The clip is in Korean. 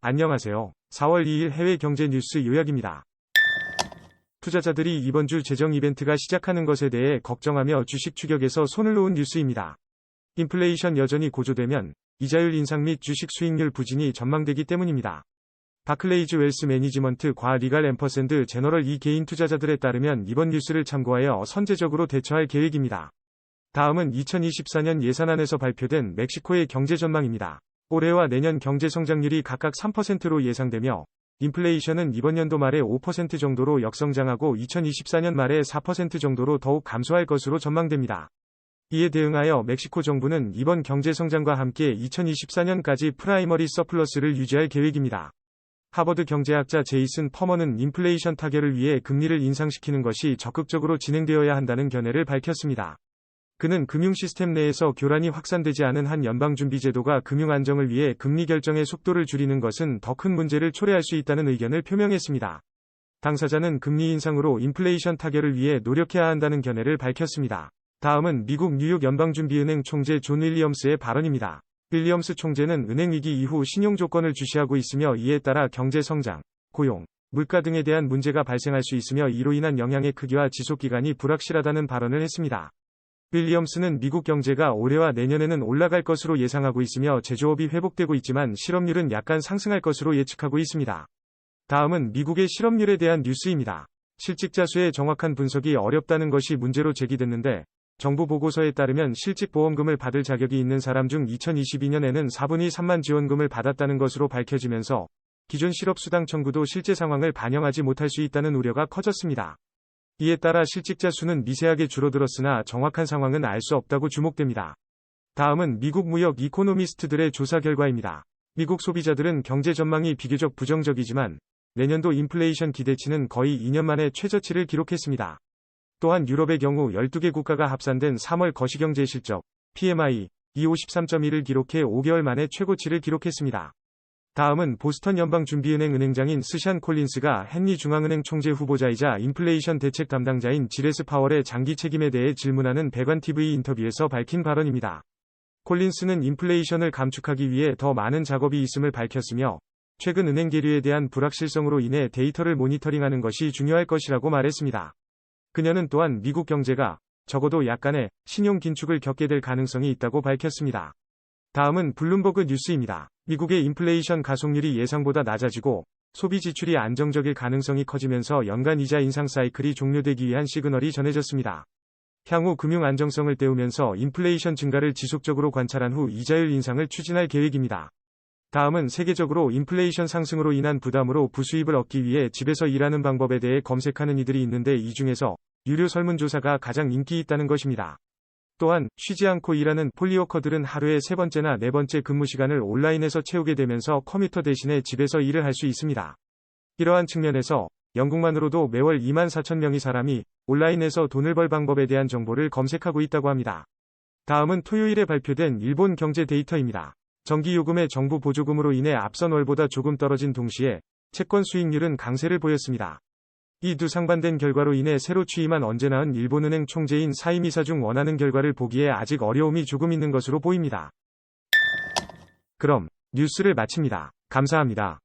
안녕하세요. 4월 2일 해외 경제 뉴스 요약입니다. 투자자들이 이번 주 재정 이벤트가 시작하는 것에 대해 걱정하며 주식 추격에서 손을 놓은 뉴스입니다. 인플레이션 여전히 고조되면 이자율 인상 및 주식 수익률 부진이 전망되기 때문입니다. 바클레이즈 웰스 매니지먼트 과 리갈 앰퍼샌드 제너럴 이 개인 투자자들에 따르면 이번 뉴스를 참고하여 선제적으로 대처할 계획입니다. 다음은 2024년 예산안에서 발표된 멕시코의 경제 전망입니다. 올해와 내년 경제 성장률이 각각 3%로 예상되며 인플레이션은 이번 연도 말에 5% 정도로 역성장하고 2024년 말에 4% 정도로 더욱 감소할 것으로 전망됩니다. 이에 대응하여 멕시코 정부는 이번 경제 성장과 함께 2024년까지 프라이머리 서플러스를 유지할 계획입니다. 하버드 경제학자 제이슨 퍼머는 인플레이션 타결을 위해 금리를 인상시키는 것이 적극적으로 진행되어야 한다는 견해를 밝혔습니다. 그는 금융 시스템 내에서 교란이 확산되지 않은 한 연방준비제도가 금융 안정을 위해 금리 결정의 속도를 줄이는 것은 더 큰 문제를 초래할 수 있다는 의견을 표명했습니다. 당사자는 금리 인상으로 인플레이션 타결을 위해 노력해야 한다는 견해를 밝혔습니다. 다음은 미국 뉴욕 연방준비은행 총재 존 윌리엄스의 발언입니다. 윌리엄스 총재는 은행 위기 이후 신용 조건을 주시하고 있으며 이에 따라 경제 성장, 고용, 물가 등에 대한 문제가 발생할 수 있으며 이로 인한 영향의 크기와 지속기간이 불확실하다는 발언을 했습니다. 윌리엄스는 미국 경제가 올해와 내년에는 올라갈 것으로 예상하고 있으며 제조업이 회복되고 있지만 실업률은 약간 상승할 것으로 예측하고 있습니다. 다음은 미국의 실업률에 대한 뉴스입니다. 실직자 수의 정확한 분석이 어렵다는 것이 문제로 제기됐는데 정부 보고서에 따르면 실직보험금을 받을 자격이 있는 사람 중 2022년에는 4분의 3만 지원금을 받았다는 것으로 밝혀지면서 기존 실업수당 청구도 실제 상황을 반영하지 못할 수 있다는 우려가 커졌습니다. 이에 따라 실직자 수는 미세하게 줄어들었으나 정확한 상황은 알 수 없다고 주목됩니다. 다음은 미국 무역 이코노미스트들의 조사 결과입니다. 미국 소비자들은 경제 전망이 비교적 부정적이지만 내년도 인플레이션 기대치는 거의 2년 만에 최저치를 기록했습니다. 또한 유럽의 경우 12개 국가가 합산된 3월 거시경제 실적 PMI 253.1을 기록해 5개월 만에 최고치를 기록했습니다. 다음은 보스턴 연방준비은행 은행장인 스샨 콜린스가 헨리 중앙은행 총재 후보자이자 인플레이션 대책 담당자인 지레스 파월의 장기 책임에 대해 질문하는 백원 TV 인터뷰에서 밝힌 발언입니다. 콜린스는 인플레이션을 감축하기 위해 더 많은 작업이 있음을 밝혔으며 최근 은행 계류에 대한 불확실성으로 인해 데이터를 모니터링하는 것이 중요할 것이라고 말했습니다. 그녀는 또한 미국 경제가 적어도 약간의 신용 긴축을 겪게 될 가능성이 있다고 밝혔습니다. 다음은 블룸버그 뉴스입니다. 미국의 인플레이션 가속률이 예상보다 낮아지고 소비 지출이 안정적일 가능성이 커지면서 연간 이자 인상 사이클이 종료되기 위한 시그널이 전해졌습니다. 향후 금융 안정성을 떼우면서 인플레이션 증가를 지속적으로 관찰한 후 이자율 인상을 추진할 계획입니다. 다음은 세계적으로 인플레이션 상승으로 인한 부담으로 부수입을 얻기 위해 집에서 일하는 방법에 대해 검색하는 이들이 있는데 이 중에서 유료 설문조사가 가장 인기 있다는 것입니다. 또한 쉬지 않고 일하는 폴리워커들은 하루에 3번째나 4번째 근무 시간을 온라인에서 채우게 되면서 컴퓨터 대신에 집에서 일을 할 수 있습니다. 이러한 측면에서 영국만으로도 매월 2만 4천 명의 사람이 온라인에서 돈을 벌 방법에 대한 정보를 검색하고 있다고 합니다. 다음은 토요일에 발표된 일본 경제 데이터입니다. 전기요금의 정부 보조금으로 인해 앞선 월보다 조금 떨어진 동시에 채권 수익률은 강세를 보였습니다. 이 두 상반된 결과로 인해 새로 취임한 언제나은 일본은행 총재인 사이미사 중 원하는 결과를 보기에 아직 어려움이 조금 있는 것으로 보입니다. 그럼 뉴스를 마칩니다. 감사합니다.